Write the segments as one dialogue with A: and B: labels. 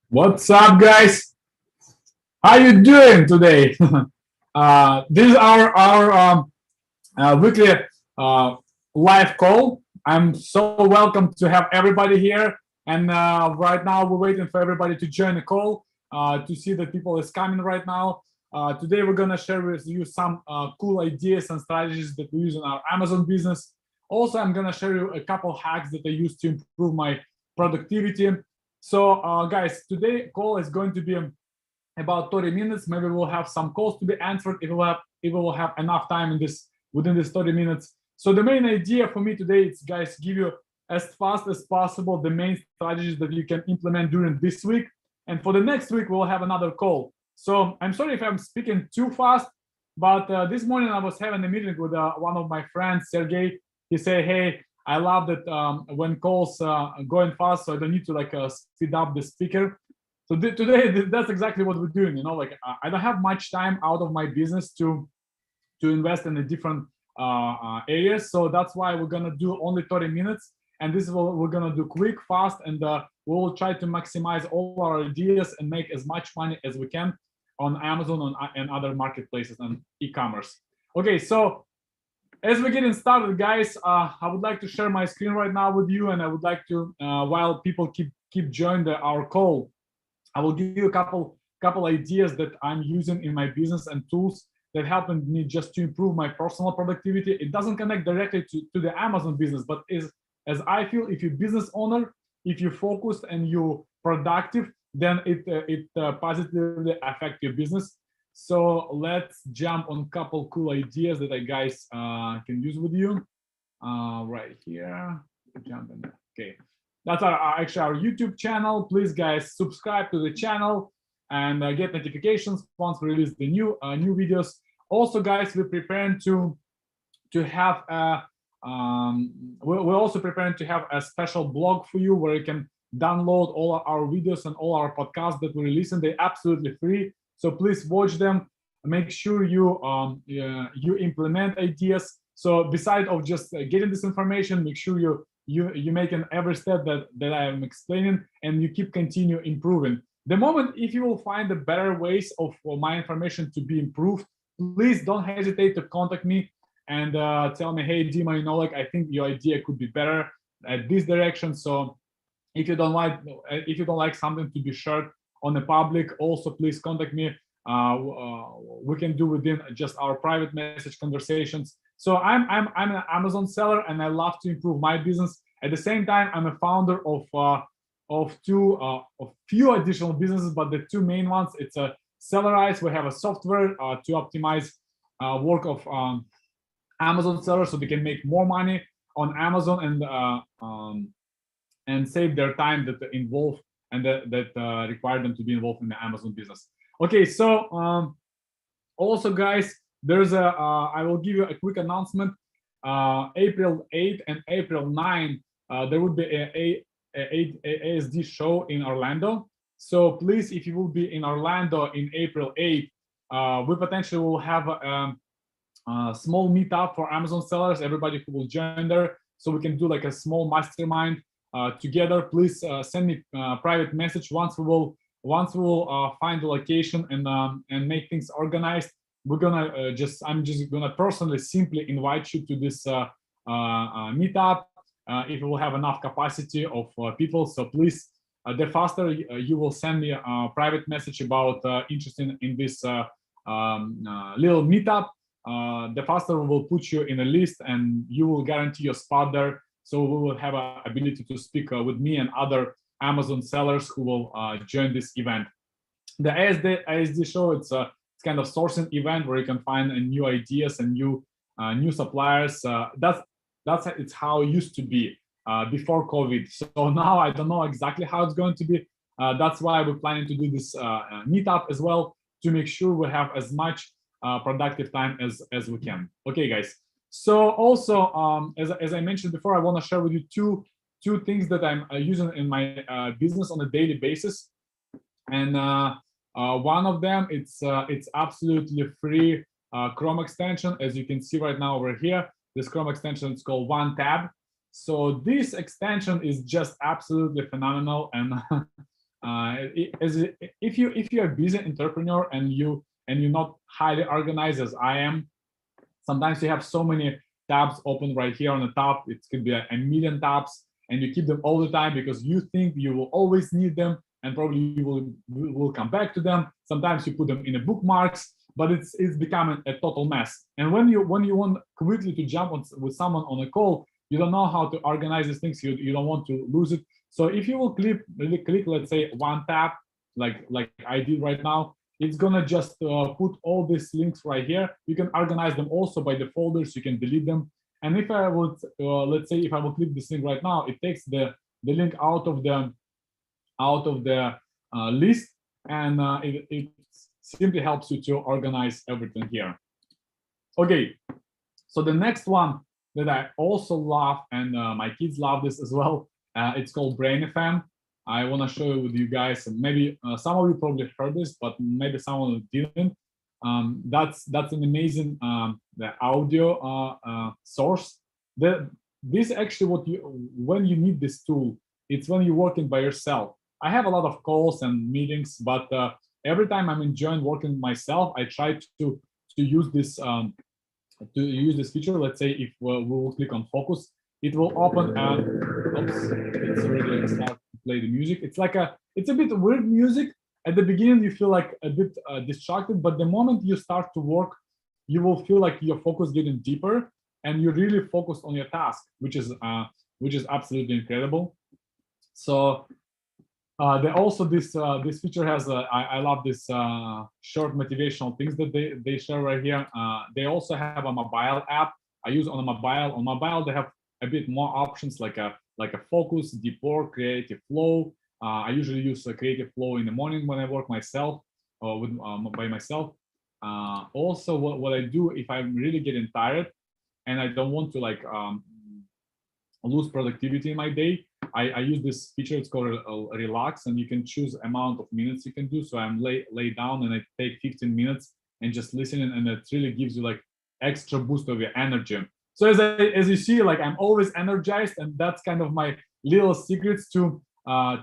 A: What's up, guys? How you doing today? This is our weekly uh, live call. I'm so welcome to have everybody here, and right now we're waiting for everybody to join the call to see that people is coming right now. Today we're gonna share with you some cool ideas and strategies that we use in our Amazon business. Also, I'm gonna share you a couple hacks that I use to improve my productivity. So, guys, today call is going to be about 30 minutes. Maybe we'll have some calls to be answered if we'll have enough time in this within this 30 minutes. So the main idea for me today is, guys, give you as fast as possible the main strategies that you can implement during this week. And for the next week, we'll have another call. So I'm sorry if I'm speaking too fast, but this morning I was having a meeting with one of my friends, Sergey. He said, "Hey, I love that when calls going fast, so I don't need to speed up the speaker." So today, that's exactly what we're doing. I don't have much time out of my business to invest in the different areas. So that's why we're gonna do only 30 minutes, and this is what we're gonna do: quick, fast, and we'll try to maximize all our ideas and make as much money as we can on Amazon and other marketplaces and e-commerce. Okay, so as we're getting started, guys, I would like to share my screen right now with you, and I would like to, while people keep joining our call, I will give you a couple ideas that I'm using in my business and tools that help me just to improve my personal productivity. It doesn't connect directly to the Amazon business, but as I feel, if you're business owner, if you're focused and you're productive, then it positively affect your business. So let's jump on a couple cool ideas that I guys can use with you. Right here, jump in there. Okay, that's actually our YouTube channel. Please, guys, subscribe to the channel and get notifications once we release the new videos. Also, guys, we're preparing to have we're also preparing to have a special blog for you where you can download all our videos and all our podcasts that we release, and they're absolutely free. So please watch them. Make sure you implement ideas. So besides of just getting this information, make sure you make in every step that I am explaining, and you keep continue improving. The moment if you will find the better ways of for my information to be improved, please don't hesitate to contact me and tell me, "Hey, Dima, I think your idea could be better at this direction." So if you don't like something to be shared on the public, also please contact me. We can do within just our private message conversations. So I'm an Amazon seller, and I love to improve my business. At the same time, I'm a founder of few additional businesses, but the two main ones, it's a Sellerise. We have a software to optimize work of Amazon sellers so they can make more money on Amazon and save their time that involve and that require them to be involved in the Amazon business. Okay, so also, guys, there's I will give you a quick announcement. April 8th and April 9th, there will be a ASD show in Orlando. So please, if you will be in Orlando in April 8th, we potentially will have a small meetup for Amazon sellers, everybody who will join there, so we can do like a small mastermind together. Please send me a private message once we will find the location and make things organized. We're gonna I'm just gonna personally simply invite you to this meetup if we will have enough capacity of people. So please, the faster you will send me a private message about interest in this little meetup, the faster we will put you in a list, and you will guarantee your spot there. So we will have an ability to speak with me and other Amazon sellers who will join this event. The ASD show, it's kind of sourcing event where you can find new ideas and new suppliers. It's how it used to be before COVID. So now I don't know exactly how it's going to be. That's why we're planning to do this meetup as well, to make sure we have as much productive time as we can. Okay, guys. So also, as I mentioned before, I want to share with you two things that I'm using in my business on a daily basis. And one of them, it's absolutely free Chrome extension. As you can see right now over here, this Chrome extension is called One Tab. So this extension is just absolutely phenomenal. And if you're a busy entrepreneur and you're not highly organized as I am, sometimes you have so many tabs open right here on the top. It could be a million tabs, and you keep them all the time because you think you will always need them, and probably you will come back to them. Sometimes you put them in the bookmarks, but it's becoming a total mess. And when you want quickly to jump with someone on a call, you don't know how to organize these things. You don't want to lose it. So if you will click, let's say, one tab, like I did right now, it's gonna just put all these links right here. You can organize them also by the folders. You can delete them. And if I would, let's say, if I will click this link right now, it takes the link out of the list, and it simply helps you to organize everything here. Okay, so the next one that I also love, and my kids love this as well, it's called Brain FM. I want to show it with you guys. Maybe some of you probably heard this, but maybe someone didn't. That's an amazing the audio source. This actually when you need this tool, it's when you're working by yourself. I have a lot of calls and meetings, but every time I'm enjoying working myself, I try to use this feature. Let's say if we will click on focus, it will open and oops, it's already start to play the music. It's a bit weird music. At the beginning, you feel like a bit distracted, but the moment you start to work, you will feel like your focus getting deeper, and you're really focused on your task, which is absolutely incredible. So also this feature has I love this short motivational things that they share right here. They also have a mobile app I use on a mobile. On mobile, they have a bit more options like a focus, deep work, creative flow. I usually use a creative flow in the morning when I work myself by myself. Also, what I do if I'm really getting tired and I don't want to lose productivity in my day, I use this feature. It's called relax, and you can choose amount of minutes you can do. So I'm lay down and I take 15 minutes and just listening, and it really gives you like extra boost of your energy. So as you see, like I'm always energized, and that's kind of my little secrets to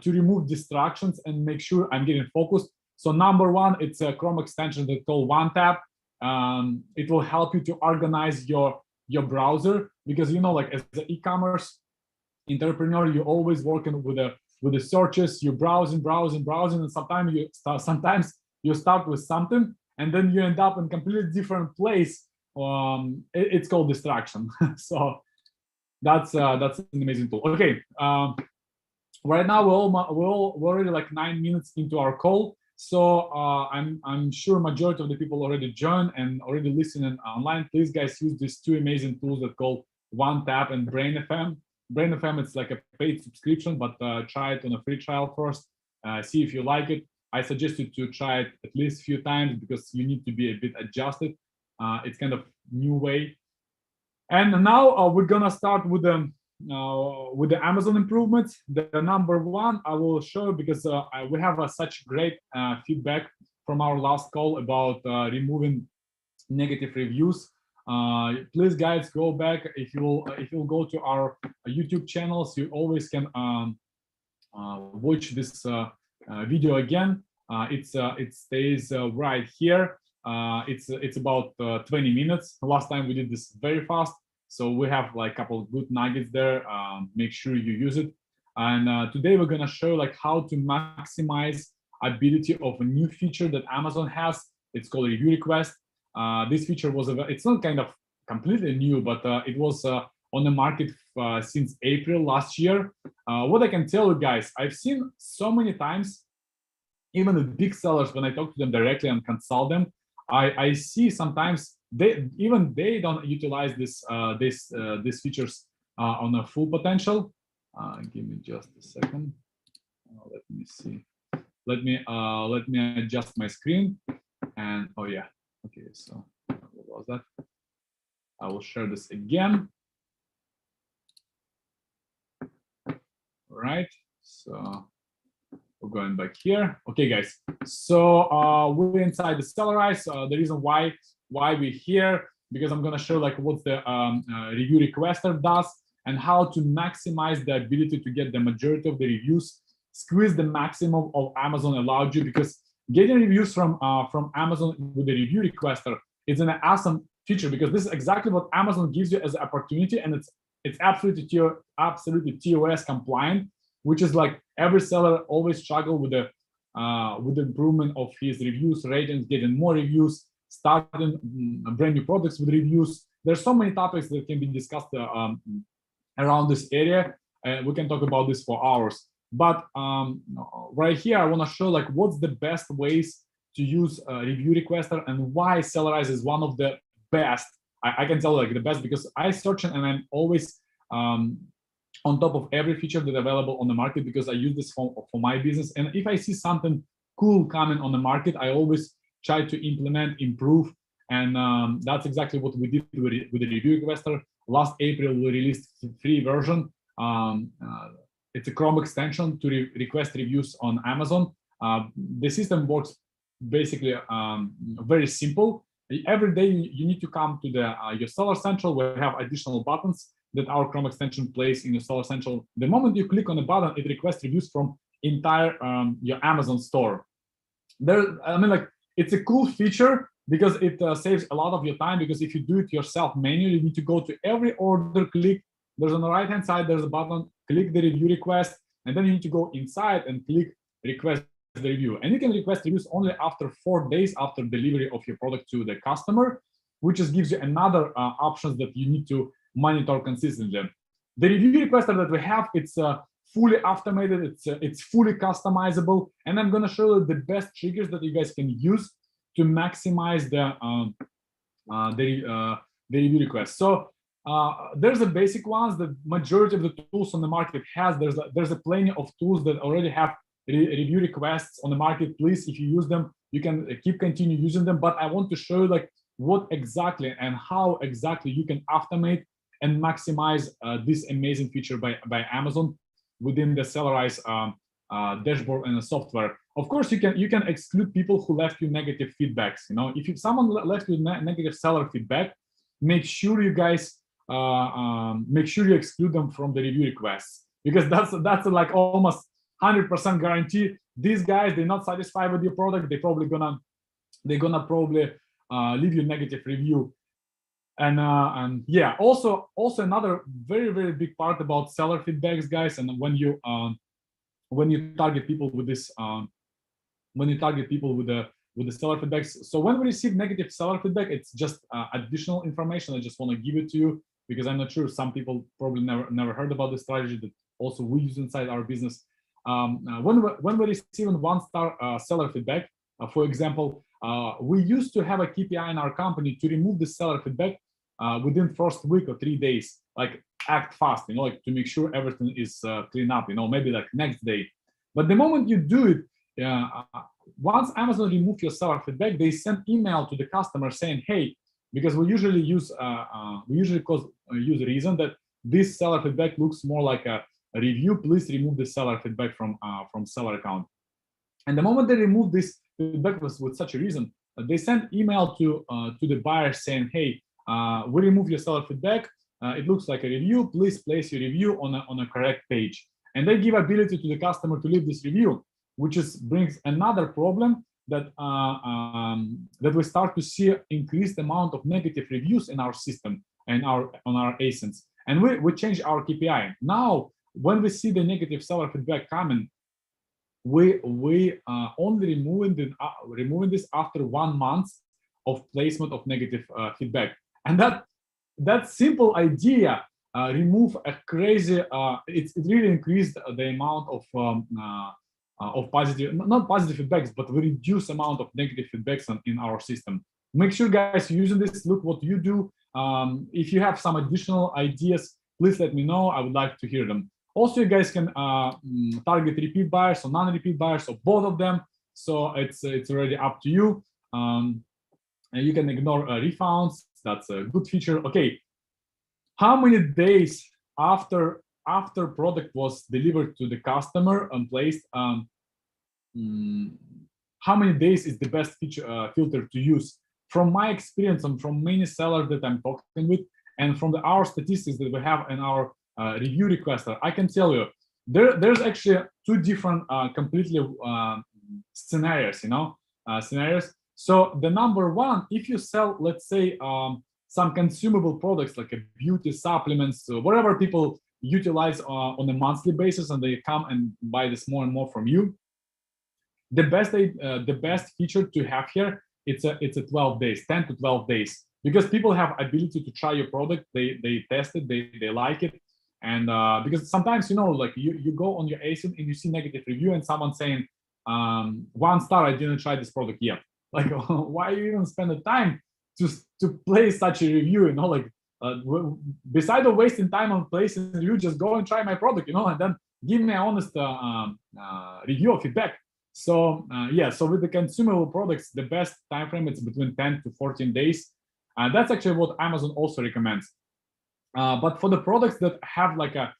A: remove distractions and make sure I'm getting focused. So number one, it's a Chrome extension that's called OneTap. It will help you to organize your browser, because like as an e-commerce entrepreneur, you're always working with the searches. You're browsing, and sometimes you start with something and then you end up in a completely different place. It's called distraction. So that's an amazing tool. Okay, right now we're already like 9 minutes into our call. So I'm sure majority of the people already joined and already listening online. Please, guys, use these two amazing tools that called OneTap and Brain FM. Brain FM, it's like a paid subscription, but try it on a free trial first. See if you like it. I suggest you to try it at least a few times because you need to be a bit adjusted. It's kind of new way. And now we're gonna start with the Amazon improvements. The number one I will show because we have such great feedback from our last call about removing negative reviews. Please, guys, go back. If you'll go to our YouTube channels, you always can watch this video again. It stays right here. It's about 20 minutes. Last time we did this very fast, so we have like a couple of good nuggets there. Make sure you use it. And today we're gonna show like how to maximize ability of a new feature that Amazon has. It's called review request. This feature it's not kind of completely new, but it was on the market since April last year. What I can tell you guys, I've seen so many times, even the big sellers, when I talk to them directly and consult them, I see sometimes they don't utilize these features on a full potential. Give me just a second. Let me see. Let me adjust my screen. And oh yeah, okay. So what was that? I will share this again. All right. So we're going back here. Okay, guys. So we're inside the Sellerise. The reason why we're here, because I'm gonna show like what the review requester does. and how to maximize the ability to get the majority of the reviews, squeeze the maximum of Amazon allowed you, because getting reviews from Amazon with the review requester is an awesome feature, because this is exactly what Amazon gives you as an opportunity, and it's absolutely TOS compliant, which is like every seller always struggle with the improvement of his reviews, ratings, getting more reviews, starting brand new products with reviews. There's so many topics that can be discussed around this area. We can talk about this for hours. But right here, I want to show like what's the best ways to use review requester and why Sellerise is one of the best. I can tell like the best because I search it and I'm always on top of every feature that's available on the market, because I use this for my business. And if I see something cool coming on the market, I always try to implement, improve. And that's exactly what we did with the review requester. Last April, we released a free version. It's a Chrome extension to request reviews on Amazon. The system works basically very simple. Every day you need to come to the your Seller Central. We have additional buttons that our Chrome extension plays in your Seller Central. The moment you click on the button, it requests reviews from entire your Amazon store. It's a cool feature because it saves a lot of your time. Because if you do it yourself manually, you need to go to every order, click. There's on the right-hand side, there's a button, click the review request, and then you need to go inside and click request the review. And you can request reviews only after 4 days after delivery of your product to the customer, which just gives you another options that you need to monitor consistently. The review requester that we have, it's fully automated, it's fully customizable, and I'm gonna show you the best triggers that you guys can use to maximize the review request. So there's the basic ones that majority of the tools on the market has. There's a plenty of tools that already have review requests on the market. Please, if you use them, you can continue using them. But I want to show you like what exactly and how exactly you can automate and maximize this amazing feature by Amazon within the Sellerise dashboard and the software. Of course, you can exclude people who left you negative feedbacks. You know, if someone left you negative seller feedback, make sure you guys you exclude them from the review requests, because that's like almost 100% guarantee. These guys, they're not satisfied with your product. They're gonna leave you a negative review. And yeah, also another very big part about seller feedbacks, guys. And when you target people with this, with the seller feedbacks. So when we receive negative seller feedback, it's just additional information. I just want to give it to you because I'm not sure, some people probably never heard about this strategy that also we use inside our business. When we're receiving 1-star seller feedback, for example, we used to have a KPI in our company to remove the seller feedback within first week or 3 days, like act fast, you know, like to make sure everything is clean up, you know, maybe like next day. But the moment you do it, once Amazon remove your seller feedback, they send email to the customer saying, hey, because we usually use use reason that this seller feedback looks more like a review, please remove the seller feedback from seller account. And the moment they remove this feedback with such a reason, they send email to the buyer saying, hey, we remove your seller feedback, it looks like a review, please place your review on a correct page. And they give ability to the customer to leave this review, which brings another problem that that we start to see increased amount of negative reviews in our system and on our ASINs. And we change our KPI. Now, when we see the negative seller feedback coming, we only removing this after 1 month of placement of negative feedback. And that simple idea remove a crazy. It really increased the amount of positive, not positive feedbacks, but we reduce amount of negative feedbacks in our system. Make sure, guys, using this, look what you do. If you have some additional ideas, please let me know. I would like to hear them. Also, you guys can target repeat buyers or non-repeat buyers or both of them. So it's already up to you. And you can ignore refunds. That's a good feature. Okay, how many days after product was delivered to the customer and placed, how many days is the best feature filter to use? From my experience and from many sellers that I'm talking with, and from our statistics that we have in our review requester, I can tell you there's actually two different completely scenarios, scenarios. So the number one, if you sell, let's say, some consumable products like a beauty supplements, whatever people utilize on a monthly basis, and they come and buy this more and more from you, the best feature to have here, it's a 12 days, 10 to 12 days, because people have ability to try your product, they test it, they like it, and because sometimes like you go on your ASIN and you see negative review and someone saying 1 star, I didn't try this product yet. Like, why you even spend the time to place such a review? Like, beside of wasting time on placing a review, just go and try my product, and then give me an honest review or feedback. So yeah, so with the consumable products, the best time frame is between 10 to 14 days. That's actually what Amazon also recommends. But for the products that have like a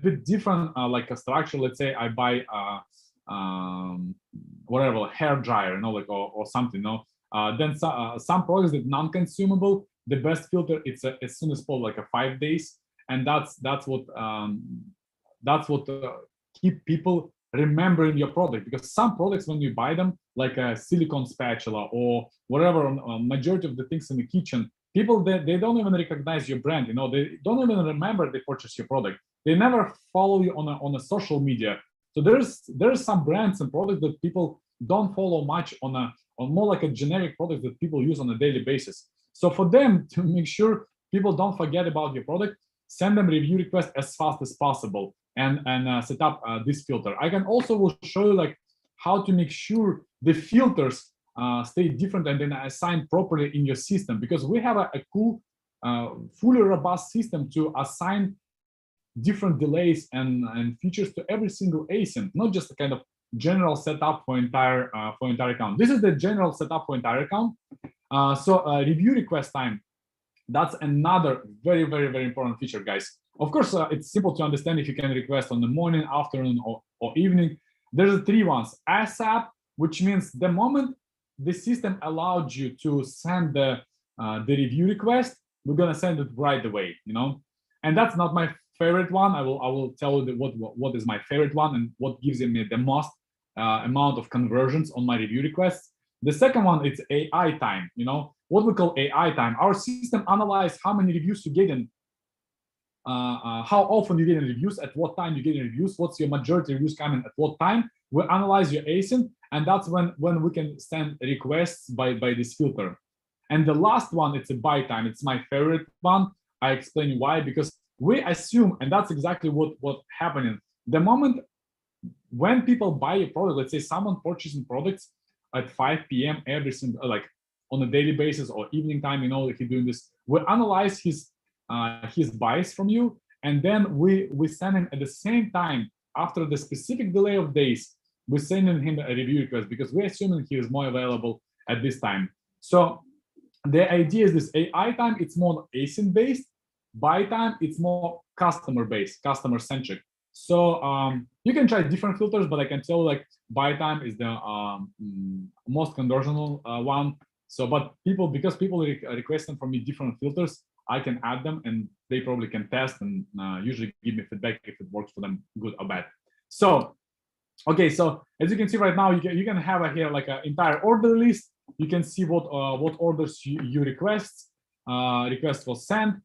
A: bit different like a structure, let's say I buy whatever, hair dryer, like or something, then some products that non-consumable, the best filter, it's as soon as possible, like a 5 days, and that's what keep people remembering your product. Because some products, when you buy them, like a silicone spatula or whatever, majority of the things in the kitchen, people they don't even recognize your brand. They don't even remember they purchased your product. They never follow you on a social media. So there's some brands and products that people don't follow much on more like a generic product that people use on a daily basis. So for them, to make sure people don't forget about your product, send them review request as fast as possible, and set up this filter. I can also will show you like how to make sure the filters stay different and then assigned properly in your system, because we have a cool, fully robust system to assign different delays and features to every single ASIN, not just a kind of general setup for entire account. This is the general setup for entire account. So review request time, that's another very, very, very important feature, guys. Of course, it's simple to understand if you can request on the morning, afternoon, or evening. There's 3 ones. ASAP, which means the moment the system allowed you to send the review request, we're gonna send it right away, And that's not my favorite one. I will tell you what is my favorite one and what gives me the most amount of conversions on my review requests. The second one, it's AI time. What we call AI time. Our system analyzes how many reviews you get in, how often you get in reviews, at what time you get in reviews, what's your majority reviews coming at what time. We analyze your ASIN, and that's when we can send requests by this filter. And the last one, it's a buy time. It's my favorite one. I explain why, because we assume, and that's exactly what happening. The moment when people buy a product, let's say someone purchasing products at 5 p.m. every single, like on a daily basis or evening time, if you're doing this, we analyze his buys from you, and then we send him at the same time, after the specific delay of days, we're sending him a review request, because we're assuming he is more available at this time. So the idea is this: AI time, it's more ASIN based. Buy time, it's more customer based, customer centric. So you can try different filters, but I can tell you, like, buy time is the most conversional one. So, but because people requesting from me different filters, I can add them, and they probably can test and usually give me feedback if it works for them, good or bad. So, okay, so as you can see right now, you can have here like an entire order list. You can see what orders you request was sent.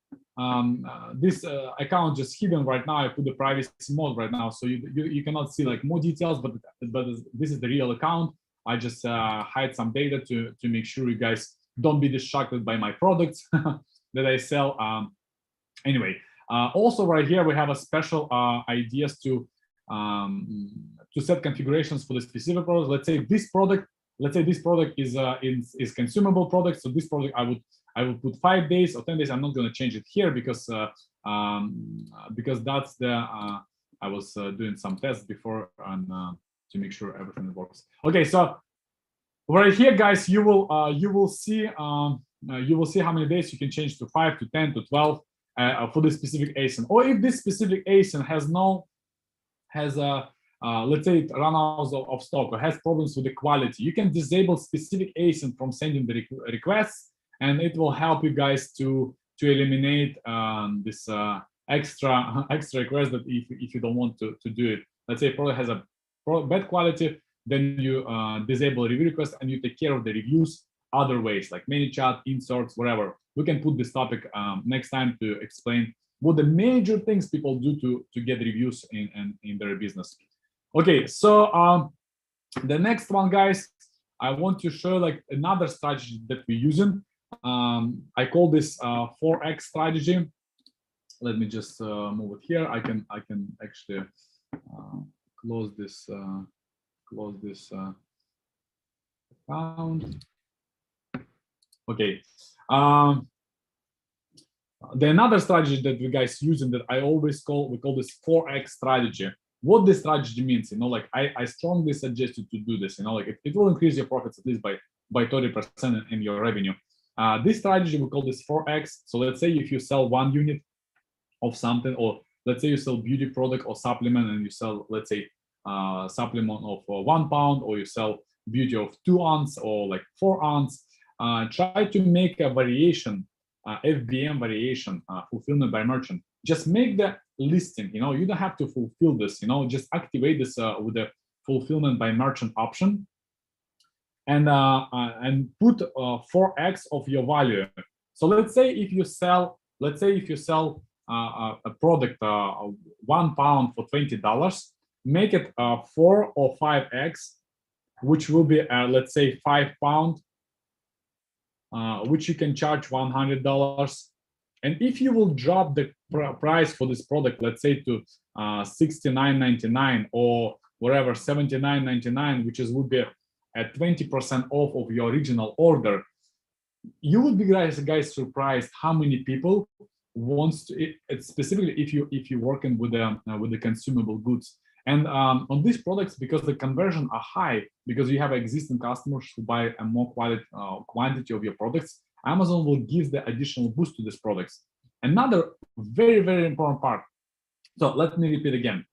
A: This account just hidden right now. I put the privacy mode right now, so you cannot see like more details, but this is the real account. I just hide some data to make sure you guys don't be distracted by my products that I sell. Anyway, also right here we have a special ideas to set configurations for the specific products. Let's say this product is consumable product. So this product I would put 5 days or 10 days. I'm not going to change it here because that's the I was doing some tests before and to make sure everything works. Okay, so right here, guys, you will see how many days you can change to 5 to 10 to 12 for this specific ASIN. Or if this specific ASIN has let's say it run out of stock or has problems with the quality, you can disable specific ASIN from sending the requests, and it will help you guys to eliminate this extra request that if you don't want to do it. Let's say product has a bad quality, then you disable review request and you take care of the reviews other ways, like ManyChat, inserts, whatever. We can put this topic next time to explain what the major things people do to get reviews in their business. Okay, so the next one, guys, I want to show like another strategy that we're using. I call this 4x strategy. Let me just move it here. I can actually close this account. Okay. The another strategy that we guys using that I always we call this 4x strategy. What this strategy means, like I strongly suggest you to do this. Like it will increase your profits at least by 30% in your revenue. This strategy we call this 4x. So let's say if you sell 1 unit of something, or let's say you sell beauty product or supplement, and you sell, let's say, supplement of 1 pound, or you sell beauty of 2 ounce or like 4 ounce. Try to make a variation, FBA variation, fulfillment by merchant. Just make the listing. You don't have to fulfill this. Just activate this with the fulfillment by merchant option, and put 4x of your value. So let's say if you sell, a product 1 pound for $20, make it 4 or 5x, which will be let's say 5 pound, which you can charge $100. And if you will drop the price for this product, let's say to $69.99 or whatever, $79.99, which would be at 20% off of your original order, you would be guys surprised how many people wants to, specifically if you're working with the consumable goods. And on these products, because the conversion are high, because you have existing customers who buy a more quantity of your products, Amazon will give the additional boost to these products. Another very, very important part. So let me repeat again.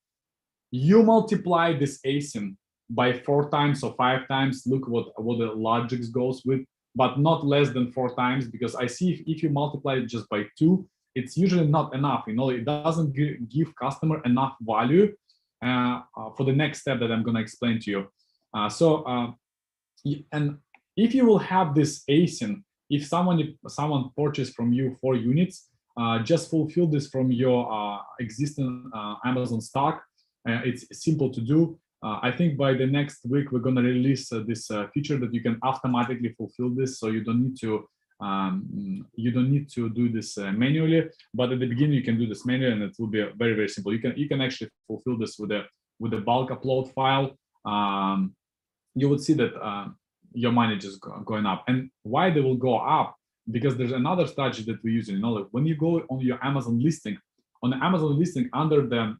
A: You multiply this ASIN by 4 times or 5 times. Look what the logic goes with, but not less than 4 times, because I see if you multiply it just by 2, it's usually not enough. It doesn't give customer enough value for the next step that I'm going to explain to you. And if you will have this ASIN, if someone purchased from you 4 units, just fulfill this from your existing Amazon stock. It's simple to do. I think by the next week we're going to release this feature that you can automatically fulfill this, so you don't need to do this manually. But at the beginning you can do this manually, and it will be very, very simple. You can actually fulfill this with the bulk upload file. You would see that your money just going up. And why they will go up? Because there's another strategy that we're using. Like when you go on your Amazon listing, under the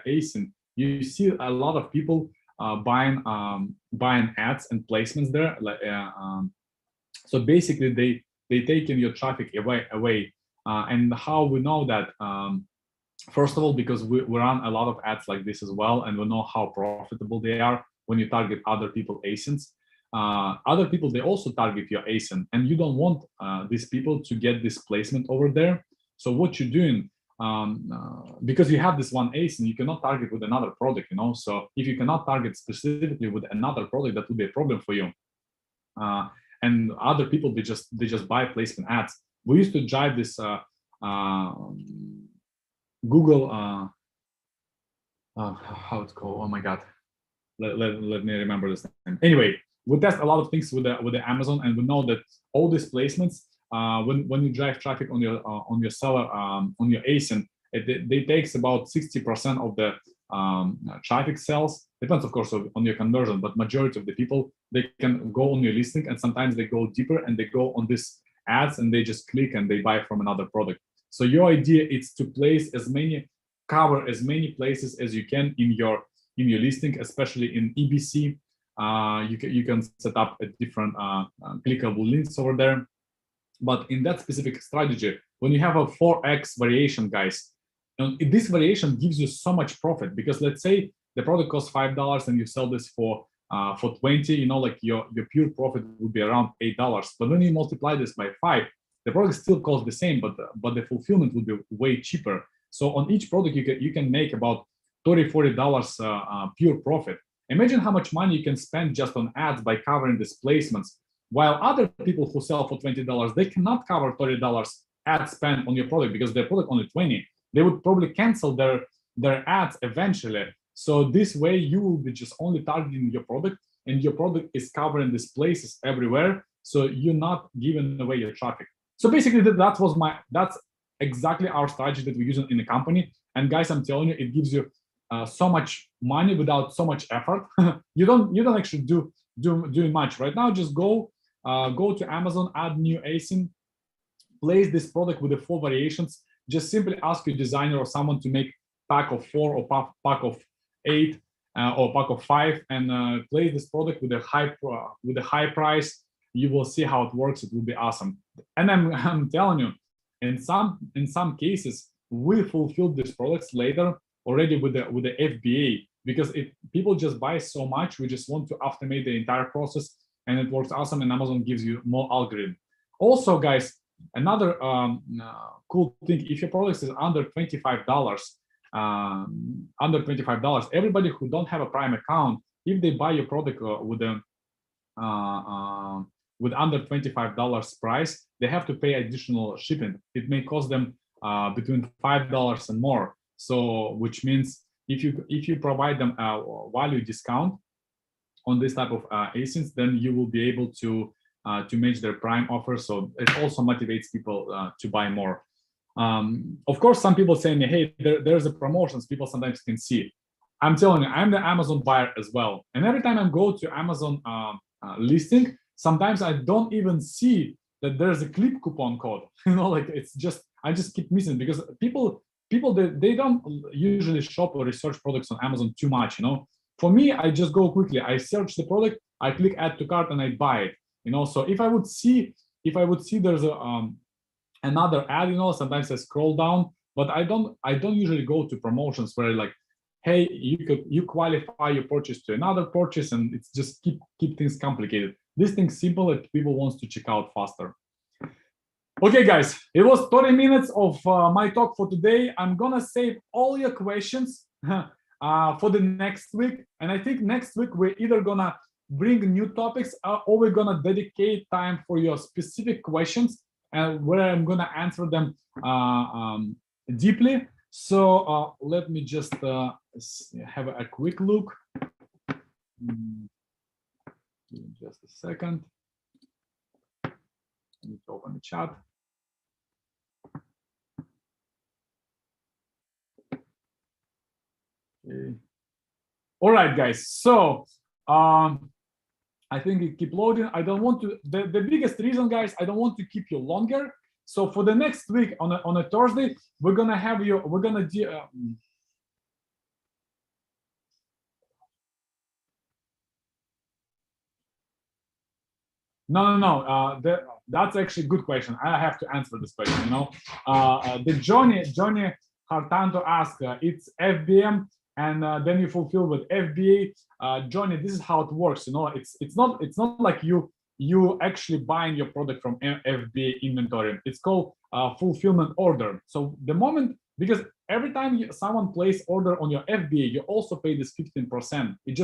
A: ASIN, you see a lot of people buying ads and placements there. So basically, they taking your traffic away. And how we know that? First of all, because we run a lot of ads like this as well, and we know how profitable they are when you target other people ASINs. Other people, they also target your ASIN, and you don't want these people to get this placement over there. So what you're doing, because you have this one ASIN, you cannot target with another product, So if you cannot target specifically with another product, that would be a problem for you. And other people, they just buy placement ads. We used to drive this Google, how it's called? Oh my God, let me remember this name. Anyway, we test a lot of things with the Amazon, and we know that all these placements, when you drive traffic on your seller, on your ASIN, they takes about 60% of the traffic sales. Depends, of course, on your conversion, but majority of the people, they can go on your listing, and sometimes they go deeper and they go on this ads and they just click and they buy from another product. So your idea is to cover as many places as you can in your listing, especially in EBC. You can set up a different clickable links over there. But in that specific strategy, when you have a 4x variation, guys, this variation gives you so much profit, because let's say the product costs $5 and you sell this for 20, like your pure profit would be around $8. But when you multiply this by 5, the product still costs the same, but the fulfillment would be way cheaper. So on each product, you can make about $30–40 pure profit. Imagine how much money you can spend just on ads by covering these placements. While other people who sell for $20, they cannot cover $30 ad spend on your product because their product only 20. They would probably cancel their ads eventually. So this way you will be just only targeting your product, and your product is covering these places everywhere. So you're not giving away your traffic. So basically that's exactly our strategy that we're using in the company. And guys, I'm telling you, it gives you so much money without so much effort. you don't actually do much right now. Just go to Amazon, add new ASIN, place this product with the 4 variations. Just simply ask your designer or someone to make pack of 4 or pack of 8 or pack of 5, and place this product with a high price. You will see how it works. It will be awesome. And I'm telling you, in some cases, we fulfilled these products later already with the FBA, because people just buy so much. We just want to automate the entire process, and it works awesome. And Amazon gives you more algorithm. Also, guys, another cool thing: if your product is under $25, everybody who don't have a Prime account, if they buy your product with under $25 price, they have to pay additional shipping. It may cost them between $5 and more. So, which means if you provide them a value discount on this type of ASINs, then you will be able to match their Prime offer. So it also motivates people to buy more. Of course, some people say me, hey, there's a promotions people sometimes can see. I'm telling you, I'm the Amazon buyer as well. And every time I go to Amazon listing, sometimes I don't even see that there's a clip coupon code. Like I just keep missing, because people they don't usually shop or research products on Amazon too much. For me, I just go quickly. I search the product, I click add to cart, and I buy it. So if I would see there's another ad, sometimes I scroll down, but I don't usually go to promotions where like, hey, you qualify your purchase to another purchase, and it's just keep things complicated. This thing's simple that people wants to check out faster. Okay, guys, it was 30 minutes of my talk for today. I'm gonna save all your questions for the next week, and I think next week we're either gonna bring new topics or we're gonna dedicate time for your specific questions, and where I'm gonna answer them deeply. So let me just have a quick look. Just a second. I need to open the chat. Okay. All right, guys. So I think it keep loading. I don't want to. The biggest reason, guys, I don't want to keep you longer. So for the next week on a Thursday, we're gonna have you. We're gonna do. No. That's actually a good question. I have to answer this question. The Johnny Hartanto asked, it's FBM, and then you fulfill with FBA. Johnny, this is how it works. It's not like you actually buying your product from FBA inventory. It's called fulfillment order. So the moment, because every time someone place order on your FBA, you also pay this 15%. It's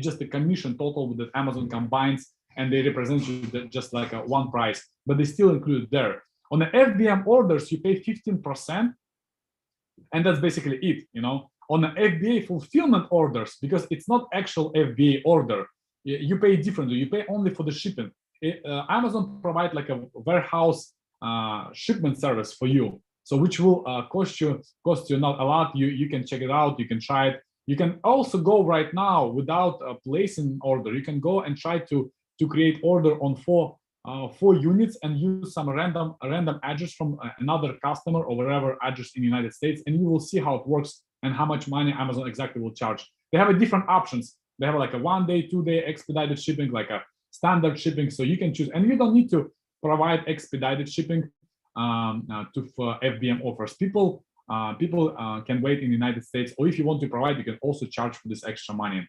A: just a commission total that Amazon combines, and they represent you just like a one price, but they still include there. On the FBM orders, you pay 15%, and that's basically it. On the FBA fulfillment orders, because it's not actual FBA order, you pay differently. You pay only for the shipping. Amazon provide like a warehouse shipment service for you, so which will cost you not a lot. You can check it out. You can try it. You can also go right now without placing order. You can go and try to create order on four units and use some random address from another customer or wherever address in the United States, and you will see how it works and how much money Amazon exactly will charge. They have different options. They have like a 1-day, 2-day expedited shipping, like a standard shipping, so you can choose, and you don't need to provide expedited shipping for FBM offers. People can wait in the United States, or if you want to provide, you can also charge for this extra money.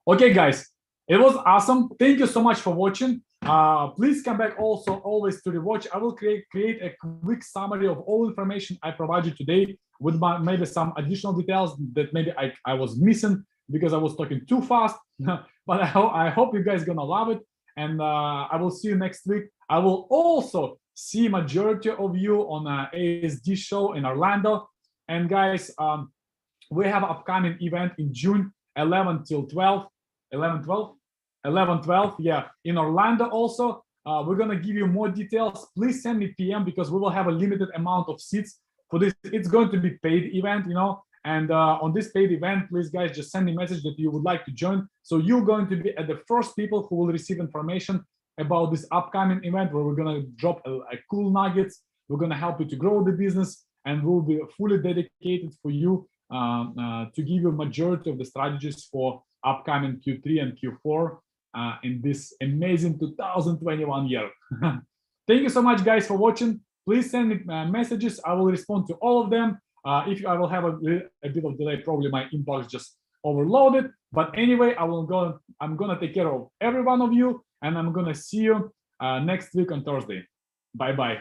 A: Okay, guys. It was awesome. Thank you so much for watching. Please come back also always to the watch. I will create a quick summary of all information I provide you today with maybe some additional details that maybe I was missing because I was talking too fast. But I hope you guys gonna love it. And I will see you next week. I will also see majority of you on ASD show in Orlando. And guys, we have an upcoming event in June 11 till 12, 11, 12, 11, 12, yeah, in Orlando also. We're gonna give you more details. Please send me PM because we will have a limited amount of seats for this. It's going to be paid event, you know, and on this paid event, please guys, just send me a message that you would like to join. So you're going to be at the first people who will receive information about this upcoming event where we're gonna drop a cool nuggets. We're gonna help you to grow the business, and we'll be fully dedicated for you to give you majority of the strategies for upcoming Q3 and Q4 in this amazing 2021 year. Thank you so much, guys, for watching. Please send me messages. I will respond to all of them. If I will have a bit of delay, probably my inbox just overloaded. But anyway, I'm gonna take care of every one of you, and I'm gonna see you next week on Thursday. Bye bye.